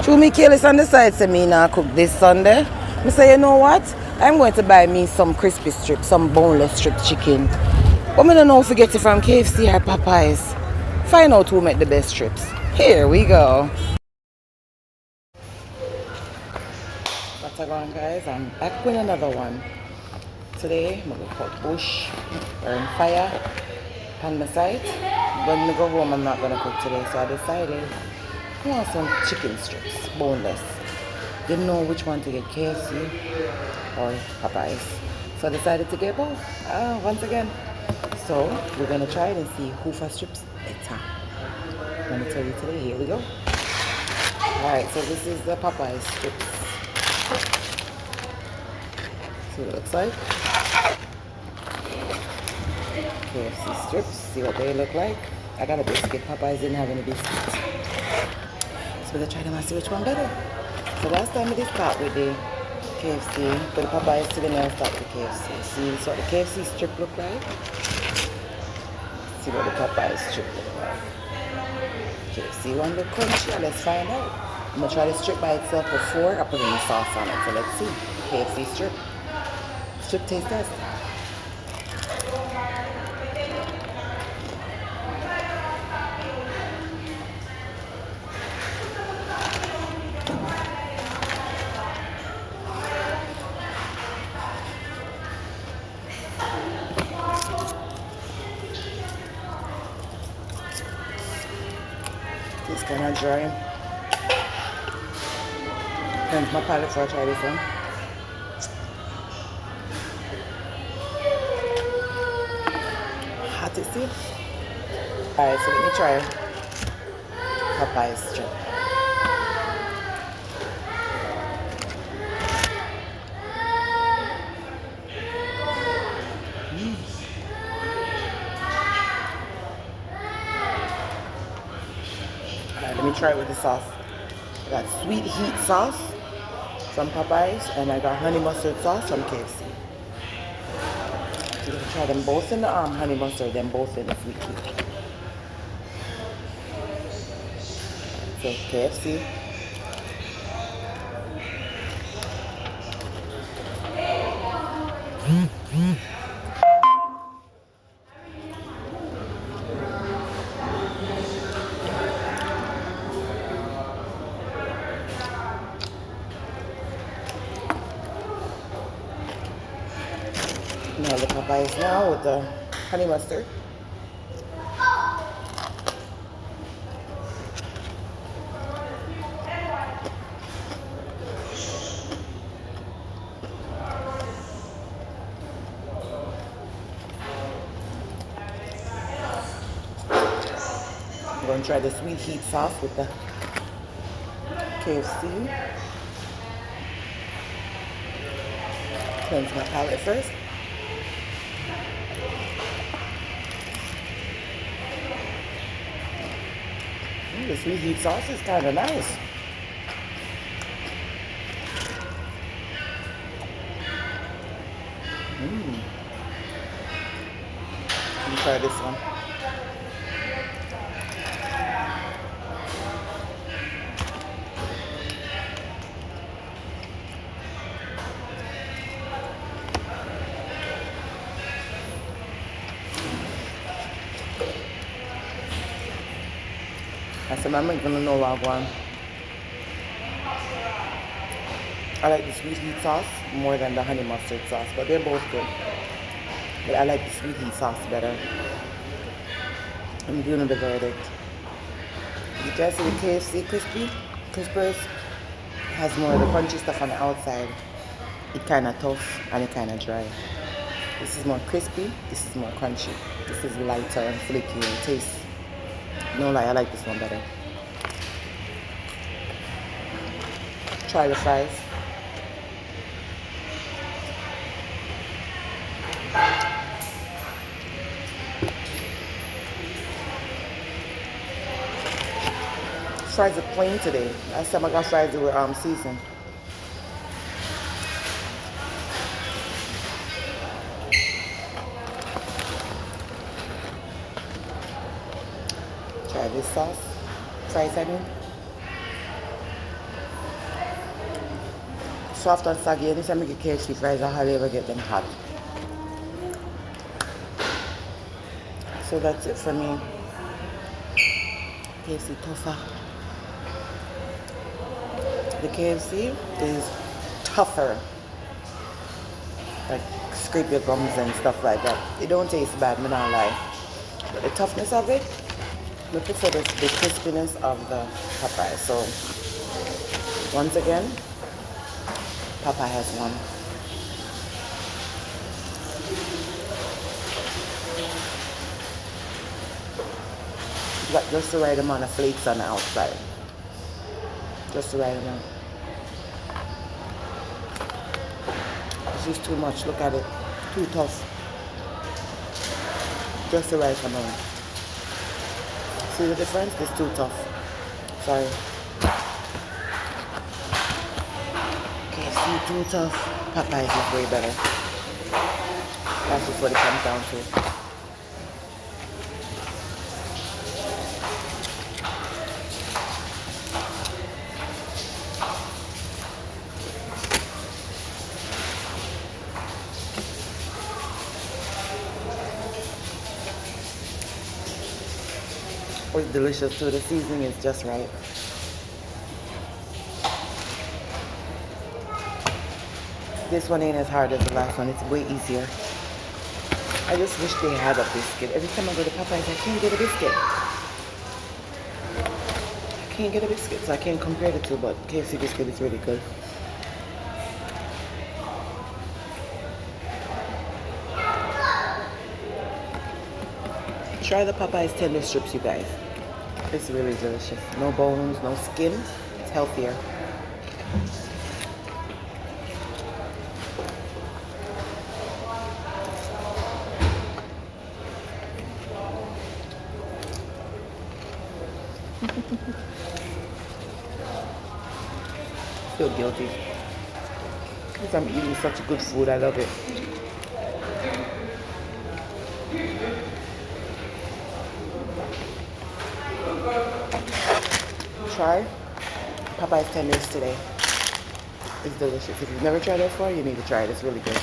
Chew me careless on the side say me now cook this Sunday. Me say, you know what? I'm going to buy me some crispy strips, some boneless strip chicken. But me don't know if we get it from KFC or Popeyes. Find out who make the best strips. Here we go. What's going on, guys? I'm back with another one. Today, I'm going to put bush burn fire on my side. When I go home, I'm not going to cook today, so I decided I want some chicken strips, boneless. Didn't know which one to get, KFC or Popeyes. So I decided to get both, once again. So we're going to try it and see who for strips better. I'm going to tell you today, here we go. Alright, so this is the Popeyes strips. See what it looks like. KFC strips, see what they look like. I got a biscuit, Popeyes didn't have any biscuits. So we're gonna try them and see which one better. So last time we did start with the KFC, but the Popeyes today now start with the KFC. See what the KFC strip look like. See what the Popeyes strip look like. KFC one look crunchy, let's find out. I'm gonna try the strip by itself before I put any sauce on it. So let's see. KFC strip. Strip taste test. It's kind of dry. Cleanse my palate before I try this one. Hot is it? Alright, so let me try Popeyes strip. Alright, let me try it with the sauce. I got sweet heat sauce from Popeyes and I got honey mustard sauce from KFC. We're gonna try them both in the honey mustard, then both in the sweet heat. So KFC. Now the Popeyes now with the honey mustard. I'm going to try the sweet heat sauce with the KFC. Cleanse my palate first. The sweet heat sauce is kind of nice. Let me try this one. I said, I'm not gonna know what one. I like the sweet heat sauce more than the honey mustard sauce, but they're both good. But I like the sweet heat sauce better. I'm doing the verdict. You guys see the KFC Krispers has more of the crunchy stuff on the outside. It's kind of tough and it kind of dry. This is more crispy. This is more crunchy. This is lighter and flaky in taste. No lie, I like this one better. Try the fries. Fries are plain today. Last time I got fries, they were seasoned. Try this sauce. Fries, I mean. soft and soggy. Anytime I get KFC fries, I hardly ever get them hot. So that's it for me. KFC tougher. The KFC is tougher. Like scrape your gums and stuff like that. It don't taste bad, me not lie. But the toughness of it, I prefer the crispiness of the Popeye. So once again, Popeye has won. You got just the right amount of flakes on the outside. Just the right amount. It's just too much. Look at it. Too tough. Just the right amount. See the difference? It's too tough. Sorry. KFC too tough. Popeyes is way better. That's just what it comes down to. It's delicious too. The seasoning is just right. This one ain't as hard as the last one. It's way easier. I just wish they had a biscuit. Every time I go to Popeyes, I can't get a biscuit. I can't get a biscuit, so I can't compare the two, but KFC biscuit is really good. Try the Popeyes tender strips, you guys. It's really delicious. No bones, no skin. It's healthier. I feel guilty because I'm eating such good food. I love it. Try Popeyes tenders today. It's delicious. If you've never tried it before, you need to try it. It's really good.